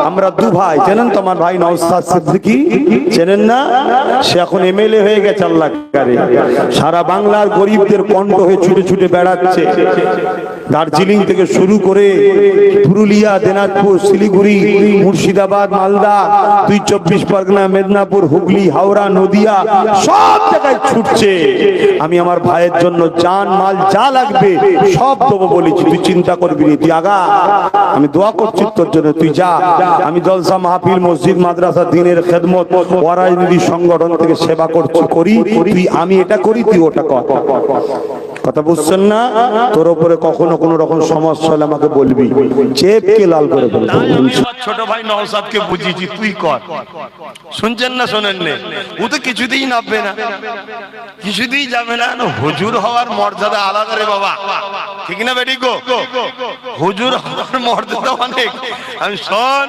আমরা দু ভাই, জানেন তো আমার ভাই নওশাদ সিদ্দিকী, চেনেন না? সে এখন এমএলএ হয়ে গেছে, আল্লাহ করে সারা বাংলার গরিবদের কণ্ঠ হয়ে ছুটে ছুটে বেড়াচ্ছে। দার্জিলিং থেকে শুরু করে পুরুলিয়া, দিনাজপুর, শিলিগুড়ি, মুর্শিদাবাদ, মালদা, ২৪ পরগনা, মেদিনীপুর, হুগলি, হাওড়া, নদিয়া, সব জায়গায় ছুটছে। আমি আমার ভাইয়ের জন্য জান মাল যা লাগবে সব দেবো বলেছি, তুই চিন্তা করবি না, তুই আগা, আমি দোয়া করছি তোর জন্য, তুই যা। আমি জলসা, মাহফিল, মসজিদ, মাদ্রাসা, দিনের খেদমত, ওয়ারাজনীতি সংগঠন থেকে সেবা করছি, করি, তুই আমি এটা করি, তুই ওটা কর। কথা বুঝছেন না? তোর উপরে কখনো কোনো রকম সমস্যা হলে আমাকে বলবি, চেপকে লাল করে বলবি। ছোট ভাই নওশাদকে বুঝিয়েছি, তুই কর। শুনছেন না শোনেন না? ও তো কিছুতেই নামবে না, কিছুতেই যাবে না। হুজুর হওয়ার মর্যাদা আলাদা রে বাবা, ঠিক না বেটি গো? হুজুর হওয়ার মর্যাদা অনেক। আমি শোন